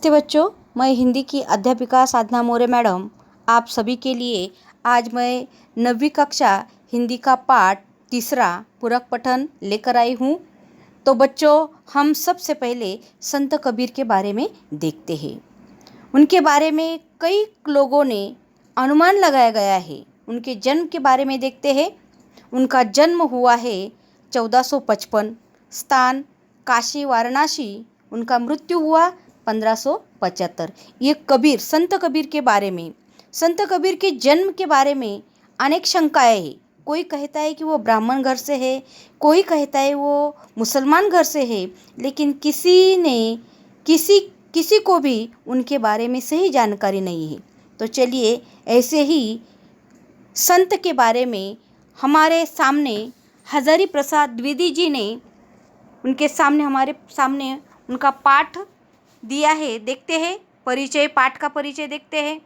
नमस्ते बच्चों, मैं हिंदी की अध्यापिका साधना मौर्य मैडम आप सभी के लिए आज मैं 9वीं कक्षा हिंदी का पाठ तीसरा पूरक पठन लेकर आई हूँ। तो बच्चों, हम सबसे पहले संत कबीर के बारे में देखते हैं। उनके बारे में कई लोगों ने अनुमान लगाया गया है। उनके जन्म के बारे में देखते हैं। उनका जन्म हुआ है 1455, स्थान काशी वाराणसी। उनका मृत्यु हुआ 1575। ये संत कबीर के बारे में, संत कबीर के जन्म के बारे में अनेक शंकाएं हैं। कोई कहता है कि वो ब्राह्मण घर से है, कोई कहता है वो मुसलमान घर से है, लेकिन किसी को भी उनके बारे में सही जानकारी नहीं है। तो चलिए ऐसे ही संत के बारे में हमारे सामने हजारी प्रसाद द्विवेदी जी ने हमारे सामने उनका पाठ दिया है। देखते हैं पाठ का परिचय देखते हैं।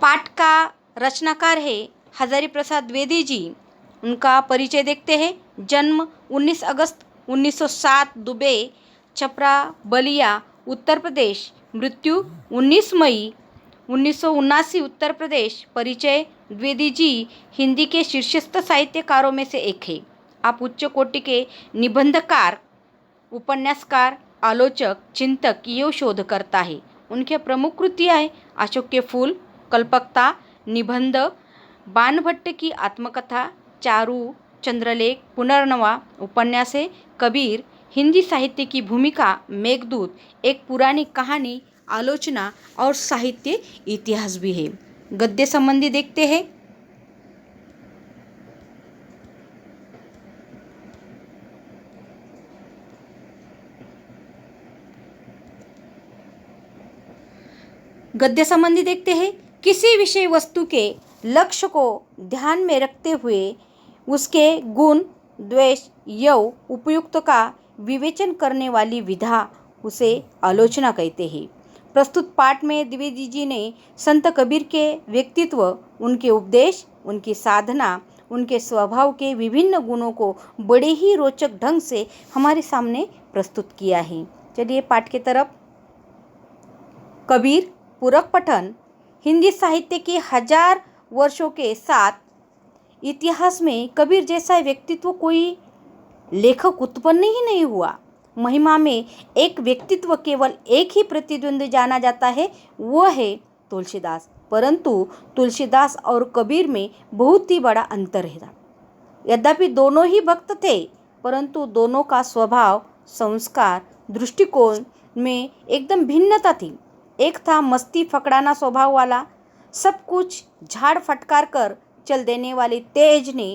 पाठ का रचनाकार है हजारी प्रसाद द्विवेदी जी। उनका परिचय देखते हैं। जन्म 19 अगस्त 1907 दुबई छपरा बलिया उत्तर प्रदेश। मृत्यु 19 मई 1979 उत्तर प्रदेश। परिचय द्विवेदी जी हिंदी के शीर्षस्थ साहित्यकारों में से एक है। आप उच्च कोटि के निबंधकार, उपन्यासकार, आलोचक, चिंतक एवं शोधकर्ता है। उनके प्रमुख कृतियाँ हैं अशोक के फूल, कल्पकता, निबंध, बाणभट्ट की आत्मकथा, चारू, चंद्रलेख, पुनर्नवा उपन्यास है। कबीर हिंदी साहित्य की भूमिका, मेघदूत, एक पुरानी कहानी, आलोचना और साहित्य इतिहास भी है। गद्य संबंधी देखते हैं। गद्य संबंधी देखते हैं। किसी विषय वस्तु के लक्ष्य को ध्यान में रखते हुए उसके गुण, द्वेष, यव, उपयुक्त का विवेचन करने वाली विधा उसे आलोचना कहते हैं। प्रस्तुत पाठ में द्विवेदी जी ने संत कबीर के व्यक्तित्व, उनके उपदेश, उनकी साधना, उनके स्वभाव के विभिन्न गुणों को बड़े ही रोचक ढंग से हमारे सामने प्रस्तुत किया है। चलिए पाठ की तरफ। कबीर पूरक पठन। हिंदी साहित्य के 1000 वर्षों के साथ इतिहास में कबीर जैसा व्यक्तित्व कोई लेखक उत्पन्न ही नहीं हुआ। महिमा में एक व्यक्तित्व केवल एक ही प्रतिद्वंदी जाना जाता है, वो है तुलसीदास। परंतु तुलसीदास और कबीर में बहुत ही बड़ा अंतर है। यद्यपि दोनों ही भक्त थे, परंतु दोनों का स्वभाव, संस्कार, दृष्टिकोण में एकदम भिन्नता थी। एक था मस्ती फकड़ाना स्वभाव वाला, सब कुछ झाड़ फटकार कर चल देने वाले तेज ने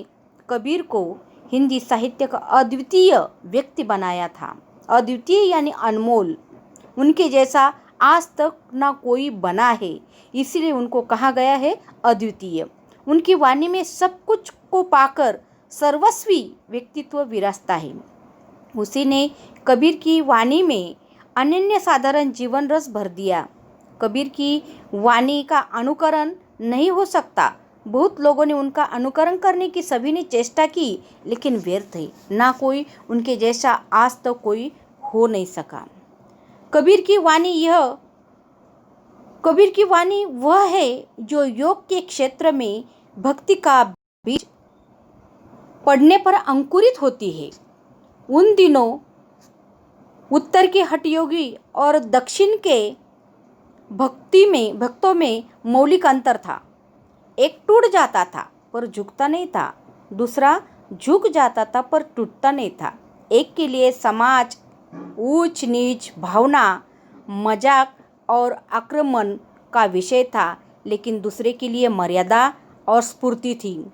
कबीर को हिंदी साहित्य का अद्वितीय व्यक्ति बनाया था। अद्वितीय यानी अनमोल। उनके जैसा आज तक ना कोई बना है, इसलिए उनको कहा गया है अद्वितीय। उनकी वाणी में सब कुछ को पाकर सर्वस्वी व्यक्तित्व विराजता है। उसी ने कबीर की वाणी में अनन्य साधारण जीवन रस भर दिया। कबीर की वाणी का अनुकरण नहीं हो सकता। बहुत लोगों ने उनका अनुकरण करने की सभी ने चेष्टा की, लेकिन व्यर्थ है। ना कोई उनके जैसा आज तक कोई हो नहीं सका। कबीर की वाणी वह है जो योग के क्षेत्र में भक्ति का बीज पड़ने पर अंकुरित होती है। उन दिनों उत्तर के हठयोगी और दक्षिण के भक्तों में मौलिक अंतर था। एक टूट जाता था पर झुकता नहीं था, दूसरा झुक जाता था पर टूटता नहीं था। एक के लिए समाज, ऊंच नीच भावना, मजाक और आक्रमण का विषय था, लेकिन दूसरे के लिए मर्यादा और स्फूर्ति थी।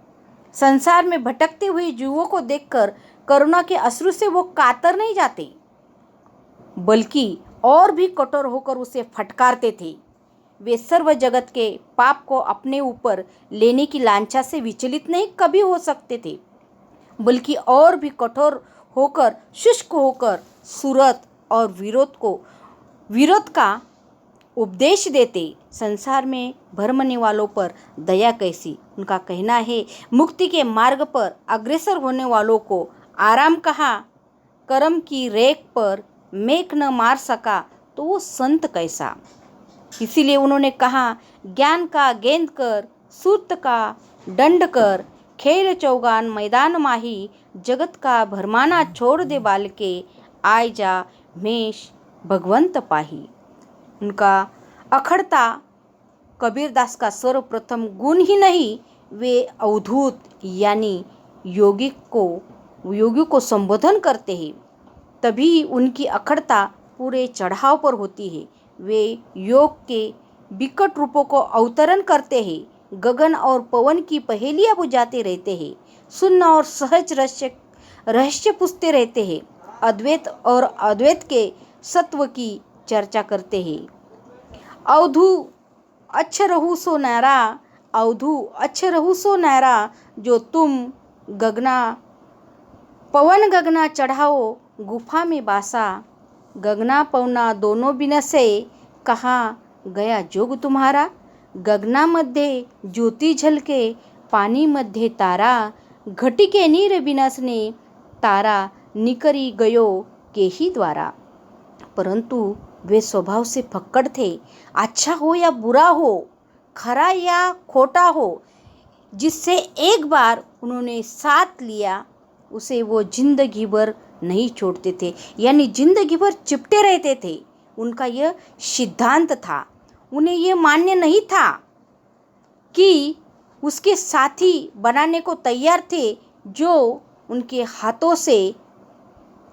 संसार में भटकते हुए जीवों को देखकर करुणा के अश्रु से वो कातर नहीं जाते, बल्कि और भी कठोर होकर उसे फटकारते थे। वे सर्व जगत के पाप को अपने ऊपर लेने की लांछा से विचलित नहीं कभी हो सकते थे, बल्कि और भी कठोर होकर, शुष्क होकर सूरत और विरोध का उपदेश देते। संसार में भरमने वालों पर दया कैसी। उनका कहना है, मुक्ति के मार्ग पर अग्रसर होने वालों को आराम कहा, कर्म की रेख पर मेघ न मार सका तो वो संत कैसा। इसीलिए उन्होंने कहा, ज्ञान का गेंद कर, सूत का दंड कर, खेल चौगान मैदान माही, जगत का भरमाना छोड़ दे बालके, आय जा मेष भगवंत पाही। उनका अखड़ता कबीरदास का सर्वप्रथम गुण ही नहीं, वे अवधूत यानी योगी को संबोधन करते हैं, तभी उनकी अखड़ता पूरे चढ़ाव पर होती है। वे योग के विकट रूपों को अवतरण करते हैं, गगन और पवन की पहेलियां बुझाते रहते हैं, शून्य और सहज रहस्य पूछते रहते हैं, अद्वैत और अद्वैत के सत्व की चर्चा करते हैं। अवधू अच्छ रहू सो नारा, अवधू अच्छ रहू सो नारा, जो तुम पवन गगना चढ़ाओ गुफा में बासा, गगना पवना दोनों बिनसे, कहाँ गया जोग तुम्हारा। गगना मध्ये ज्योती झलके, पानी मध्ये तारा, घटिके नीर बिनसने, तारा निकरी गयो केही द्वारा। परंतु वे स्वभाव से फक्कड़ थे। अच्छा हो या बुरा हो, खरा या खोटा हो, जिससे एक बार उन्होंने साथ लिया उसे वो जिंदगी भर नहीं छोड़ते थे, यानी जिंदगी भर चिपटे रहते थे। उनका यह सिद्धांत था। उन्हें यह मान्य नहीं था कि उसके साथी बनाने को तैयार थे जो उनके हाथों से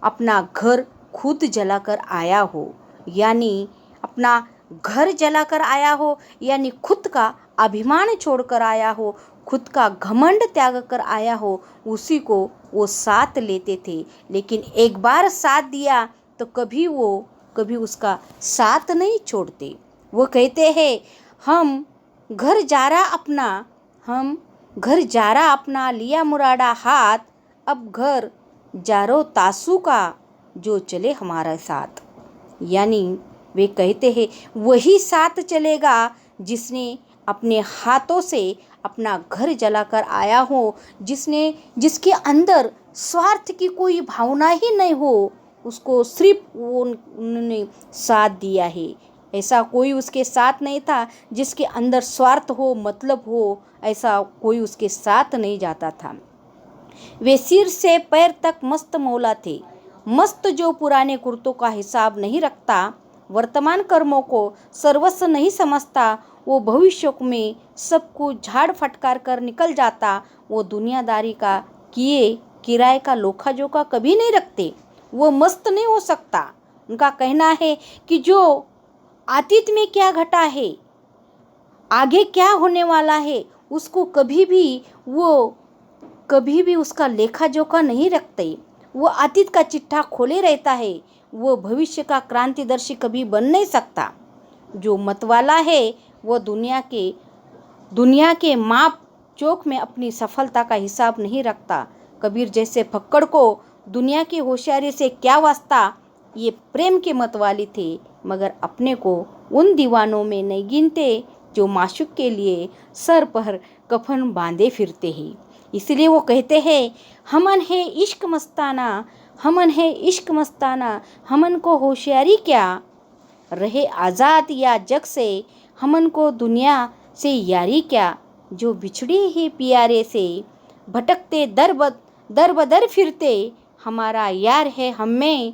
अपना घर खुद जलाकर आया हो, यानी अपना घर जलाकर आया हो, यानी खुद का अभिमान छोड़कर आया हो, खुद का घमंड त्याग कर आया हो, उसी को वो साथ लेते थे। लेकिन एक बार साथ दिया तो कभी उसका साथ नहीं छोड़ते। वो कहते हैं, हम घर जा रहा अपना लिया मुरादा हाथ, अब घर जारो तासू का जो चले हमारा साथ। यानी वे कहते हैं वही साथ चलेगा जिसने अपने हाथों से अपना घर जलाकर आया हो, जिसके अंदर स्वार्थ की कोई भावना ही नहीं हो, उसको सिर्फ उन्होंने साथ दिया है। ऐसा कोई उसके साथ नहीं था जिसके अंदर स्वार्थ हो, मतलब हो, ऐसा कोई उसके साथ नहीं जाता था। वे सिर से पैर तक मस्त मौला थे। मस्त जो पुराने कुर्तों का हिसाब नहीं रखता, वर्तमान कर्मों को सर्वस्व नहीं समझता, वो भविष्य में सबको झाड़ फटकार कर निकल जाता। वो दुनियादारी का किराए का लोखा जोखा कभी नहीं रखते। वो मस्त नहीं हो सकता। उनका कहना है कि जो अतीत में क्या घटा है, आगे क्या होने वाला है, उसको कभी भी उसका लेखा जोखा नहीं रखते। वो अतीत का चिट्ठा खोले रहता है। वो भविष्य का क्रांतिदर्शी कभी बन नहीं सकता। जो मतवाला है वो दुनिया के माप चौक में अपनी सफलता का हिसाब नहीं रखता। कबीर जैसे फक्कड़ को दुनिया की होशियारी से क्या वास्ता। ये प्रेम के मतवाले थे, मगर अपने को उन दीवानों में नहीं गिनते जो माशूक के लिए सर पर कफन बांधे फिरते हैं। इसलिए वो कहते हैं, हमन है इश्क मस्ताना, हमन है इश्क मस्ताना, हमन को होशियारी क्या, रहे आज़ाद या जग से, हमन को दुनिया से यारी क्या। जो बिछड़े हैं प्यारे से, भटकते दर बदर फिरते, हमारा यार है हमें,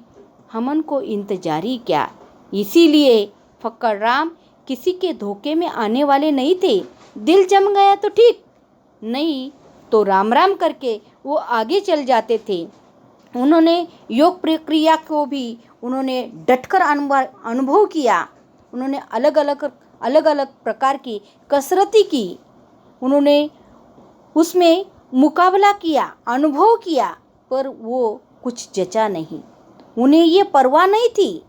हमन को इंतजारी क्या। इसीलिए फक्कड़ राम किसी के धोखे में आने वाले नहीं थे। दिल जम गया तो ठीक, नहीं तो राम राम करके वो आगे चल जाते थे। उन्होंने योग प्रक्रिया को भी उन्होंने डटकर अनुभव किया। उन्होंने अलग अलग प्रकार की कसरती की, उन्होंने उसमें मुकाबला किया, अनुभव किया, पर वो कुछ जचा नहीं। उन्हें ये परवाह नहीं थी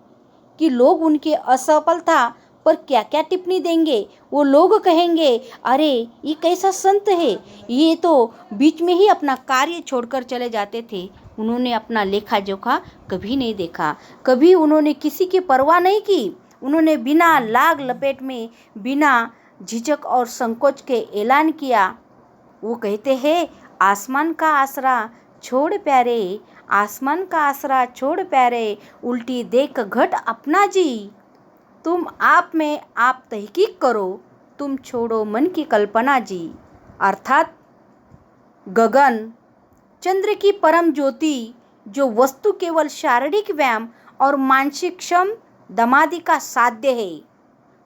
कि लोग उनके असफलता पर क्या क्या टिप्पणी देंगे। वो लोग कहेंगे, अरे ये कैसा संत है, ये तो बीच में ही अपना कार्य छोड़कर चले जाते थे। उन्होंने अपना लेखा जोखा कभी नहीं देखा, कभी उन्होंने किसी की परवाह नहीं की। उन्होंने बिना लाग लपेट में, बिना झिझक और संकोच के ऐलान किया। वो कहते हैं, आसमान का आसरा छोड़ प्यारे, आसमान का आसरा छोड़ प्यारे, उल्टी देख घट अपना जी, तुम आप में आप तहकीक करो, तुम छोड़ो मन की कल्पना जी। अर्थात गगन, चंद्र की परम ज्योति, जो वस्तु केवल शारीरिक व्यायाम और मानसिक क्षम दमादि का साध्य है,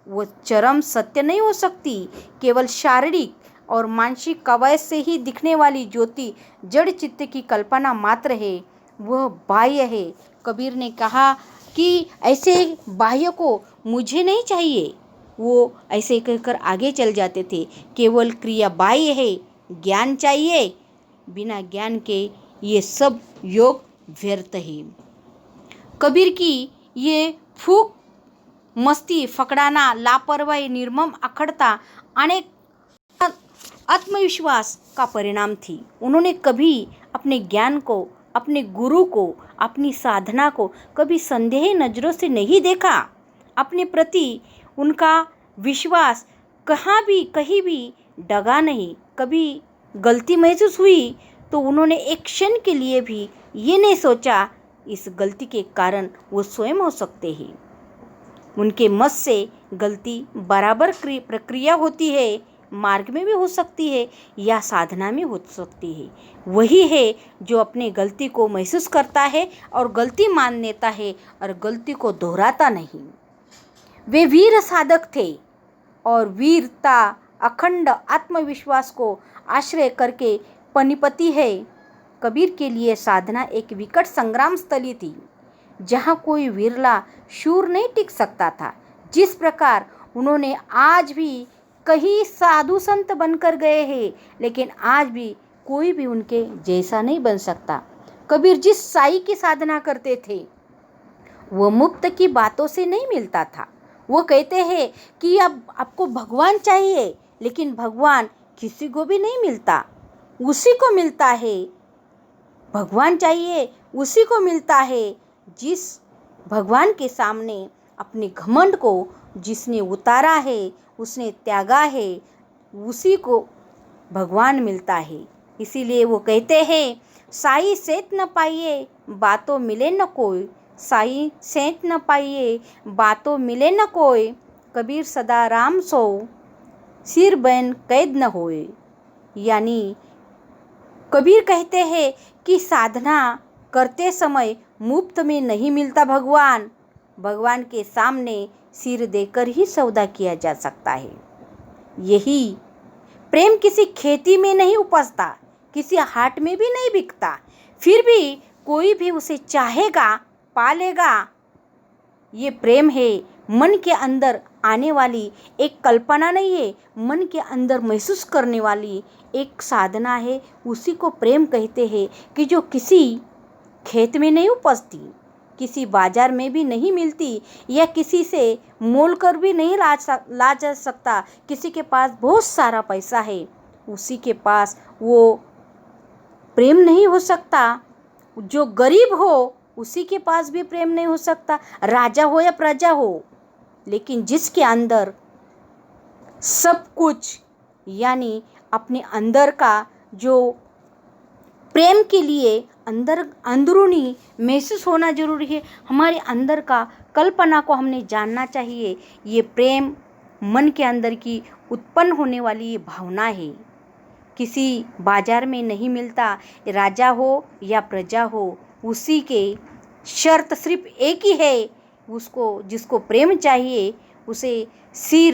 वो चरम सत्य नहीं हो सकती। केवल शारीरिक और मानसिक कवायद से ही दिखने वाली ज्योति जड़ चित्त की कल्पना मात्र है, वह बाह्य है। कबीर ने कहा कि ऐसे बाह्य को मुझे नहीं चाहिए। वो ऐसे कहकर आगे चल जाते थे। केवल क्रिया बाह्य है, ज्ञान चाहिए। बिना ज्ञान के ये सब योग व्यर्थ है। कबीर की ये फूक, मस्ती, फकड़ाना, लापरवाही, निर्मम अखड़ता अनेक आत्मविश्वास का परिणाम थी। उन्होंने कभी अपने ज्ञान को, अपने गुरु को, अपनी साधना को कभी संदेह नजरों से नहीं देखा। अपने प्रति उनका विश्वास कहीं भी डगा नहीं। कभी गलती महसूस हुई तो उन्होंने एक क्षण के लिए भी ये नहीं सोचा इस गलती के कारण वो स्वयं हो सकते हैं। उनके मत से गलती बराबर प्रक्रिया होती है, मार्ग में भी हो सकती है या साधना में हो सकती है। वही है जो अपने गलती को महसूस करता है और गलती मान लेता है और गलती को दोहराता नहीं। वे वीर साधक थे और वीरता अखंड आत्मविश्वास को आश्रय करके पनिपति है। कबीर के लिए साधना एक विकट संग्राम स्थली थी, जहाँ कोई विरला शूर नहीं टिक सकता था। जिस प्रकार उन्होंने आज भी कई साधु संत बनकर गए हैं, लेकिन आज भी कोई भी उनके जैसा नहीं बन सकता। कबीर जिस साई की साधना करते थे, वो मुक्त की बातों से नहीं मिलता था। वो कहते हैं कि अब आपको भगवान चाहिए, लेकिन भगवान किसी को भी नहीं मिलता, उसी को मिलता है। भगवान चाहिए, उसी को मिलता है जिस भगवान के सामने अपने घमंड को जिसने उतारा है, उसने त्यागा है, उसी को भगवान मिलता है। इसीलिए वो कहते हैं, साई सेत न पाइए बातों मिले न कोई, साई सेत न पाइए बातों मिले न कोई, कबीर सदा राम सो सिर बैन कैद न होए। यानी कबीर कहते हैं कि साधना करते समय मुफ्त में नहीं मिलता भगवान। भगवान के सामने सिर देकर ही सौदा किया जा सकता है। यही प्रेम किसी खेती में नहीं उपजता, किसी हाट में भी नहीं बिकता, फिर भी कोई भी उसे चाहेगा, पालेगा। ये प्रेम है, मन के अंदर आने वाली एक कल्पना नहीं है, मन के अंदर महसूस करने वाली एक साधना है। उसी को प्रेम कहते हैं कि जो किसी खेत में नहीं उपजती, किसी बाजार में भी नहीं मिलती, या किसी से मोल कर भी नहीं ला जा सकता। किसी के पास बहुत सारा पैसा है, उसी के पास वो प्रेम नहीं हो सकता। जो गरीब हो उसी के पास भी प्रेम नहीं हो सकता, राजा हो या प्रजा हो। लेकिन जिसके अंदर सब कुछ, यानी अपने अंदर का जो प्रेम के लिए अंदरूनी महसूस होना जरूरी है। हमारे अंदर का कल्पना को हमने जानना चाहिए। ये प्रेम मन के अंदर की उत्पन्न होने वाली ये भावना है, किसी बाजार में नहीं मिलता। राजा हो या प्रजा हो, उसी के शर्त सिर्फ एक ही है, उसको जिसको प्रेम चाहिए उसे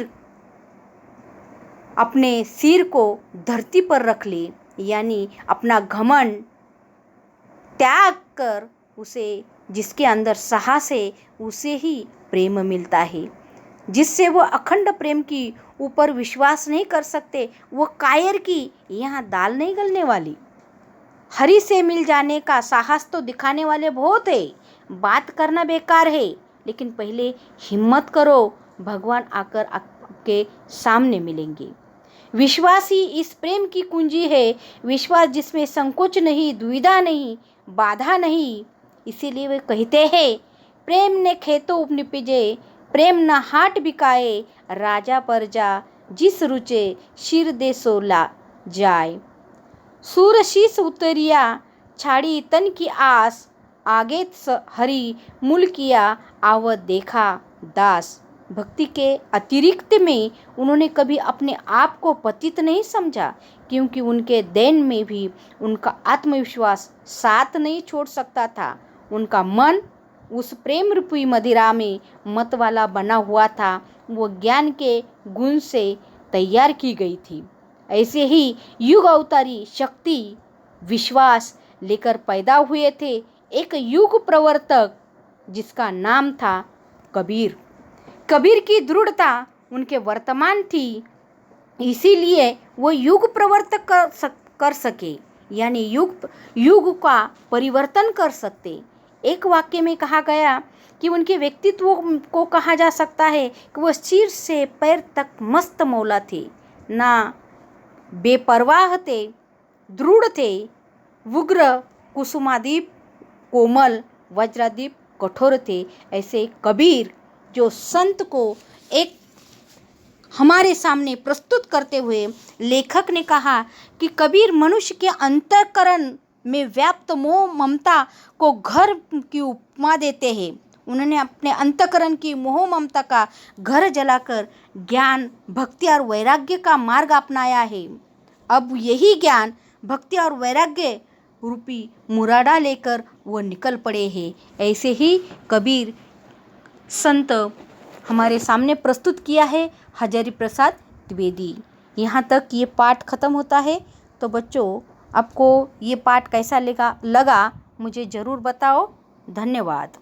अपने सिर को धरती पर रख ले, यानी अपना घमंड त्याग कर उसे, जिसके अंदर साहस है, उसे ही प्रेम मिलता है। जिससे वो अखंड प्रेम की ऊपर विश्वास नहीं कर सकते, वो कायर की यहाँ दाल नहीं गलने वाली। हरि से मिल जाने का साहस तो दिखाने वाले बहुत है, बात करना बेकार है, लेकिन पहले हिम्मत करो, भगवान आकर आपके सामने मिलेंगे। विश्वास ही इस प्रेम की कुंजी है, विश्वास जिसमें संकोच नहीं, दुविधा नहीं, बाधा नहीं। इसीलिए वे कहते हैं, प्रेम ने खेतों उपनिपजे, प्रेम न हाट बिकाए, राजा परजा जिस रुचे, शिर दे सोला जाए। सूर शीस उतरिया, छाड़ी तन की आस, आगे हरी मूल किया, आवत देखा दास। भक्ति के अतिरिक्त में उन्होंने कभी अपने आप को पतित नहीं समझा, क्योंकि उनके दैन में भी उनका आत्मविश्वास साथ नहीं छोड़ सकता था। उनका मन उस प्रेम रूपी मदिरा में मत वाला बना हुआ था। वो ज्ञान के गुण से तैयार की गई थी। ऐसे ही युग अवतारी शक्ति विश्वास लेकर पैदा हुए थे एक युग प्रवर्तक जिसका नाम था कबीर। कबीर की दृढ़ता उनके वर्तमान थी, इसीलिए वो युग प्रवर्तक कर सके, यानी युग का परिवर्तन कर सकते। एक वाक्य में कहा गया कि उनके व्यक्तित्व को कहा जा सकता है कि वो सिर से पैर तक मस्त मौला थे, ना बेपरवाह थे, दृढ़ थे, उग्र कुसुमादीप कोमल, वज्रादीप कठोर थे। ऐसे कबीर जो संत को एक हमारे सामने प्रस्तुत करते हुए लेखक ने कहा कि कबीर मनुष्य के अंतःकरण में व्याप्त मोह ममता को घर की उपमा देते हैं। उन्होंने अपने अंतःकरण की मोह ममता का घर जलाकर ज्ञान भक्ति और वैराग्य का मार्ग अपनाया है। अब यही ज्ञान भक्ति और वैराग्य रूपी मुरादा लेकर वो निकल पड़े हैं। ऐसे ही कबीर संत हमारे सामने प्रस्तुत किया है हजारी प्रसाद द्विवेदी। यहाँ तक ये पाठ खत्म होता है। तो बच्चों, आपको ये पाठ कैसा लगा मुझे ज़रूर बताओ। धन्यवाद।